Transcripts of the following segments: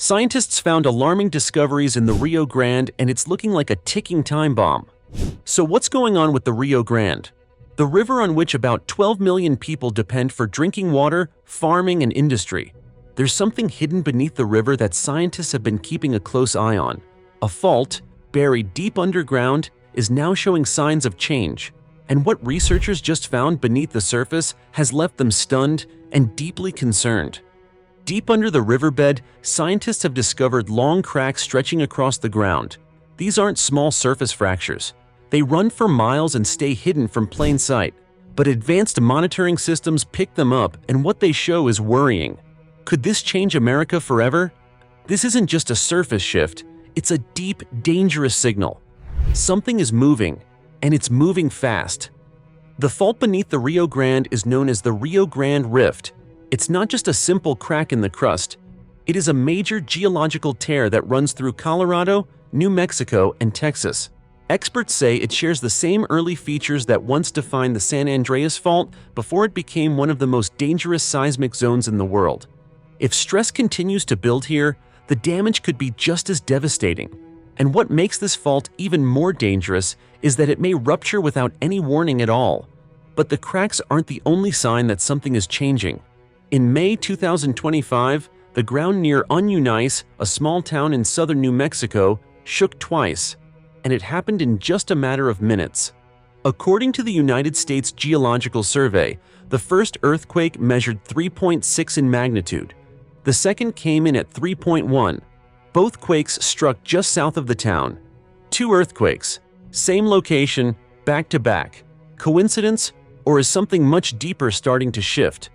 Scientists found alarming discoveries in the Rio Grande, and it's looking like a ticking time bomb. So what's going on with the Rio Grande? The river on which about 12 million people depend for drinking water, farming, and industry. There's something hidden beneath the river that scientists have been keeping a close eye on. A fault, buried deep underground, is now showing signs of change. And what researchers just found beneath the surface has left them stunned and deeply concerned. Deep under the riverbed, scientists have discovered long cracks stretching across the ground. These aren't small surface fractures. They run for miles and stay hidden from plain sight. But advanced monitoring systems pick them up, and what they show is worrying. Could this change America forever? This isn't just a surface shift, it's a deep, dangerous signal. Something is moving, and it's moving fast. The fault beneath the Rio Grande is known as the Rio Grande Rift. It's not just a simple crack in the crust. It is a major geological tear that runs through Colorado, New Mexico, and Texas. Experts say it shares the same early features that once defined the San Andreas Fault before it became one of the most dangerous seismic zones in the world. If stress continues to build here, the damage could be just as devastating. And what makes this fault even more dangerous is that it may rupture without any warning at all. But the cracks aren't the only sign that something is changing. In May 2025, the ground near Unice, a small town in southern New Mexico, shook twice, and it happened in just a matter of minutes. According to the United States Geological Survey, the first earthquake measured 3.6 in magnitude. The second came in at 3.1. Both quakes struck just south of the town. Two earthquakes, same location, back to back. Coincidence, or is something much deeper starting to shift?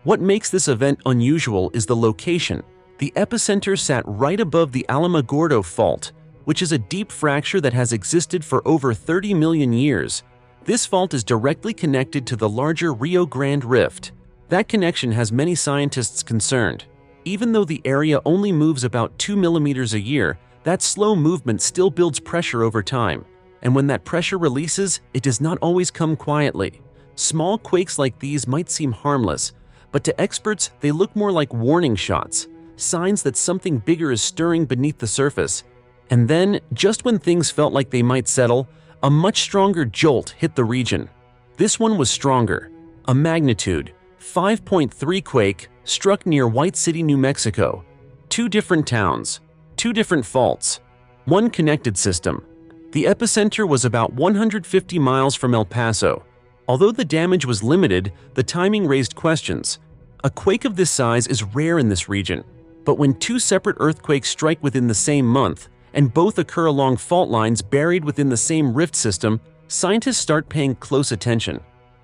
What makes this event unusual is the location. The epicenter sat right above the Alamogordo Fault, which is a deep fracture that has existed for over 30 million years. This fault is directly connected to the larger Rio Grande Rift. That connection has many scientists concerned. Even though the area only moves about 2 millimeters a year, that slow movement still builds pressure over time. And when that pressure releases, it does not always come quietly. Small quakes like these might seem harmless, but to experts, they look more like warning shots, signs that something bigger is stirring beneath the surface. And then, just when things felt like they might settle, a much stronger jolt hit the region. This one was stronger. A magnitude 5.3 quake struck near White City, New Mexico. Two different towns, two different faults, one connected system. The epicenter was about 150 miles from El Paso. Although the damage was limited, the timing raised questions. A quake of this size is rare in this region, but when two separate earthquakes strike within the same month, and both occur along fault lines buried within the same rift system, scientists start paying close attention.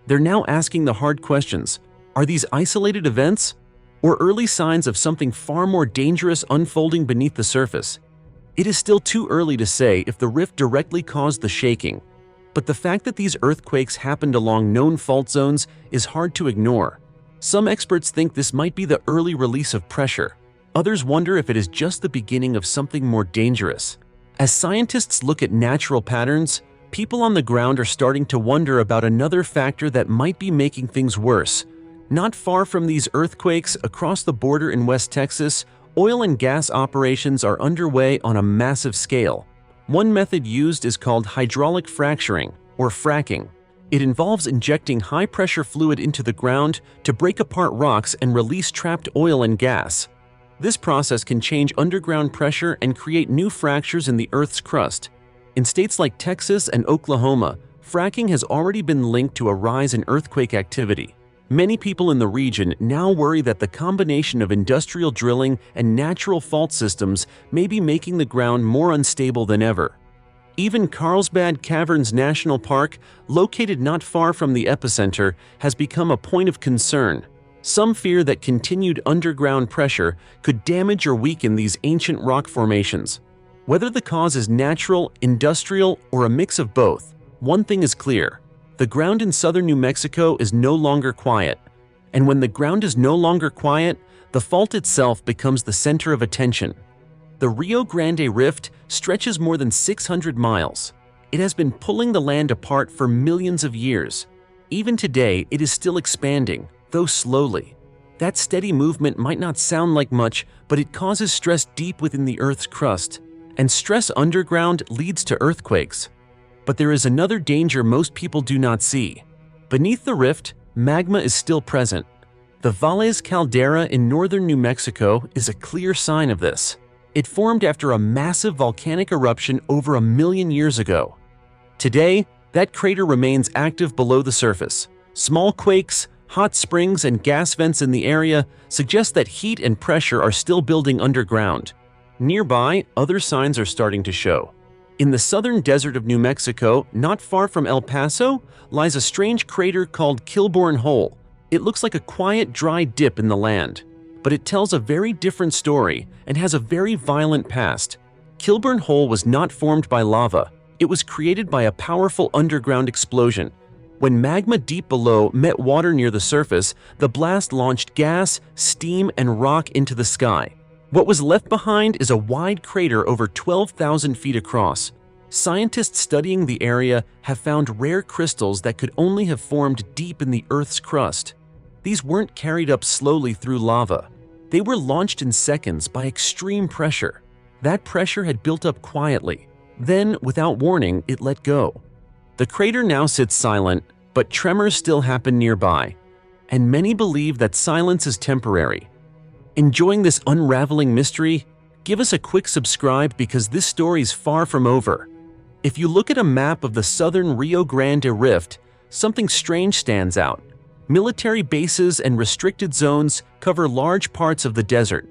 They're now asking the hard questions. Are these isolated events, or early signs of something far more dangerous unfolding beneath the surface? It is still too early to say if the rift directly caused the shaking, but the fact that these earthquakes happened along known fault zones is hard to ignore. Some experts think this might be the early release of pressure. Others wonder if it is just the beginning of something more dangerous. As scientists look at natural patterns, people on the ground are starting to wonder about another factor that might be making things worse. Not far from these earthquakes, across the border in West Texas, oil and gas operations are underway on a massive scale. One method used is called hydraulic fracturing, or fracking. It involves injecting high-pressure fluid into the ground to break apart rocks and release trapped oil and gas. This process can change underground pressure and create new fractures in the Earth's crust. In states like Texas and Oklahoma, fracking has already been linked to a rise in earthquake activity. Many people in the region now worry that the combination of industrial drilling and natural fault systems may be making the ground more unstable than ever. Even Carlsbad Caverns National Park, located not far from the epicenter, has become a point of concern. Some fear that continued underground pressure could damage or weaken these ancient rock formations. Whether the cause is natural, industrial, or a mix of both, one thing is clear. The ground in southern New Mexico is no longer quiet. And when the ground is no longer quiet, the fault itself becomes the center of attention. The Rio Grande Rift stretches more than 600 miles. It has been pulling the land apart for millions of years. Even today, it is still expanding, though slowly. That steady movement might not sound like much, but it causes stress deep within the Earth's crust, and stress underground leads to earthquakes. But there is another danger most people do not see. Beneath the rift, magma is still present. The Valles caldera in northern New Mexico is a clear sign of this. It formed after a massive volcanic eruption over 1 million years ago. Today, that crater remains active below the surface. Small quakes, hot springs, and gas vents in the area suggest that heat and pressure are still building underground. Nearby, other signs are starting to show. In the southern desert of New Mexico, not far from El Paso, lies a strange crater called Kilbourne Hole. It looks like a quiet, dry dip in the land, but it tells a very different story and has a very violent past. Kilbourne Hole was not formed by lava. It was created by a powerful underground explosion. When magma deep below met water near the surface, the blast launched gas, steam, and rock into the sky. What was left behind is a wide crater over 12,000 feet across. Scientists studying the area have found rare crystals that could only have formed deep in the Earth's crust. These weren't carried up slowly through lava. They were launched in seconds by extreme pressure. That pressure had built up quietly. Then, without warning, it let go. The crater now sits silent, but tremors still happen nearby, and many believe that silence is temporary. Enjoying this unraveling mystery? Give us a quick subscribe because this story's far from over. If you look at a map of the southern Rio Grande Rift, something strange stands out. Military bases and restricted zones cover large parts of the desert.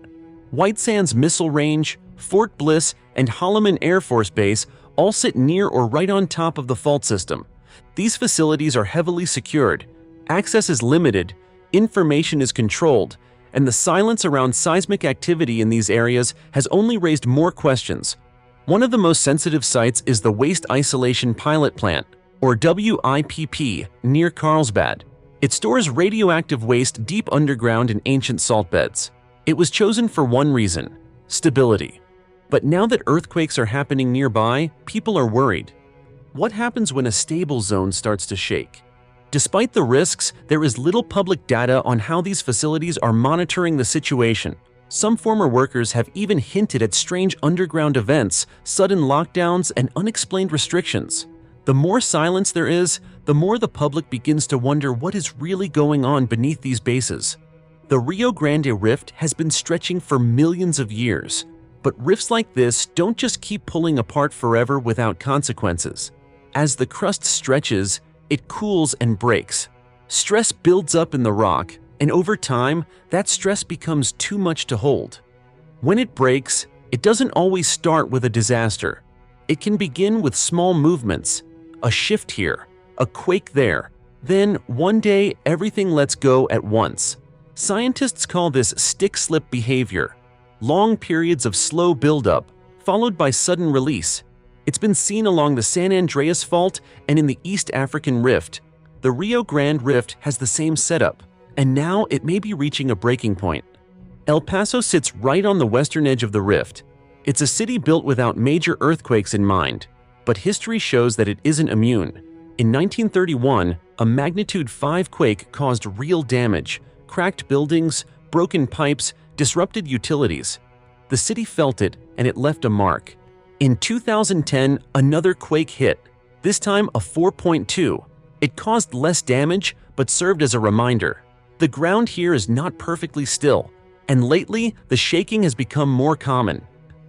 White Sands Missile Range, Fort Bliss, and Holloman Air Force Base all sit near or right on top of the fault system. These facilities are heavily secured, access is limited, information is controlled, and the silence around seismic activity in these areas has only raised more questions. One of the most sensitive sites is the Waste Isolation Pilot Plant, or WIPP, near Carlsbad. It stores radioactive waste deep underground in ancient salt beds. It was chosen for one reason: stability. But now that earthquakes are happening nearby, people are worried. What happens when a stable zone starts to shake? Despite the risks, there is little public data on how these facilities are monitoring the situation. Some former workers have even hinted at strange underground events, sudden lockdowns, and unexplained restrictions. The more silence there is, the more the public begins to wonder what is really going on beneath these bases. The Rio Grande Rift has been stretching for millions of years, but rifts like this don't just keep pulling apart forever without consequences. As the crust stretches, it cools and breaks. Stress builds up in the rock, and over time, that stress becomes too much to hold. When it breaks, it doesn't always start with a disaster. It can begin with small movements, a shift here, a quake there. Then, one day, everything lets go at once. Scientists call this stick-slip behavior. Long periods of slow buildup, followed by sudden release. It's been seen along the San Andreas Fault and in the East African Rift. The Rio Grande Rift has the same setup, and now it may be reaching a breaking point. El Paso sits right on the western edge of the rift. It's a city built without major earthquakes in mind, but history shows that it isn't immune. In 1931, a magnitude 5 quake caused real damage, cracked buildings, broken pipes, disrupted utilities. The city felt it, and it left a mark. In 2010, another quake hit, this time a 4.2. It caused less damage, but served as a reminder. The ground here is not perfectly still, and lately, the shaking has become more common.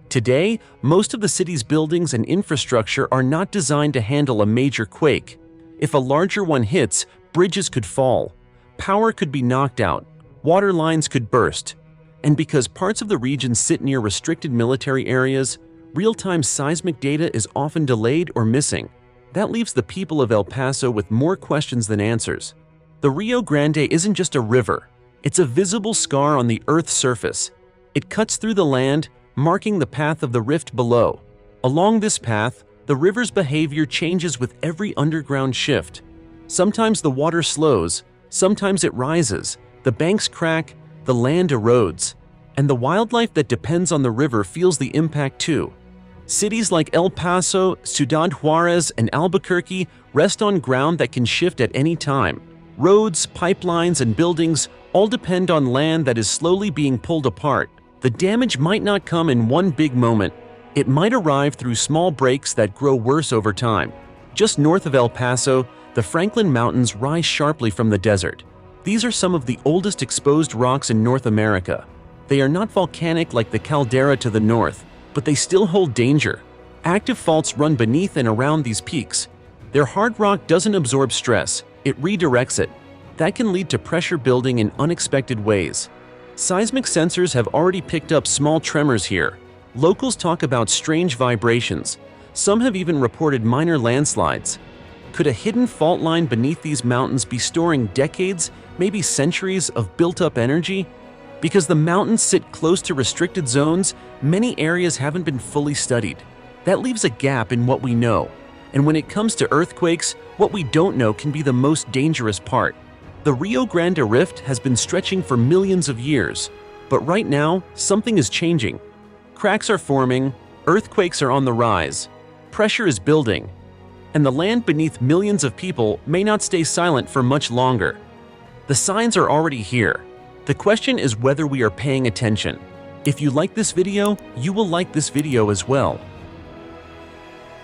Today, most of the city's buildings and infrastructure are not designed to handle a major quake. If a larger one hits, bridges could fall, power could be knocked out, water lines could burst. And because parts of the region sit near restricted military areas, real-time seismic data is often delayed or missing. That leaves the people of El Paso with more questions than answers. The Rio Grande isn't just a river, it's a visible scar on the Earth's surface. It cuts through the land, marking the path of the rift below. Along this path, the river's behavior changes with every underground shift. Sometimes the water slows, sometimes it rises, the banks crack, the land erodes, and the wildlife that depends on the river feels the impact too. Cities like El Paso, Ciudad Juarez, and Albuquerque rest on ground that can shift at any time. Roads, pipelines, and buildings all depend on land that is slowly being pulled apart. The damage might not come in one big moment. It might arrive through small breaks that grow worse over time. Just north of El Paso, the Franklin Mountains rise sharply from the desert. These are some of the oldest exposed rocks in North America. They are not volcanic like the caldera to the north, but they still hold danger. Active faults run beneath and around these peaks. Their hard rock doesn't absorb stress, it redirects it. That can lead to pressure building in unexpected ways. Seismic sensors have already picked up small tremors here. Locals talk about strange vibrations. Some have even reported minor landslides. Could a hidden fault line beneath these mountains be storing decades, maybe centuries of built-up energy? Because the mountains sit close to restricted zones, many areas haven't been fully studied. That leaves a gap in what we know. And when it comes to earthquakes, what we don't know can be the most dangerous part. The Rio Grande rift has been stretching for millions of years, but right now, something is changing. Cracks are forming, earthquakes are on the rise, pressure is building, and the land beneath millions of people may not stay silent for much longer. The signs are already here. The question is whether we are paying attention. If you like this video, you will like this video as well.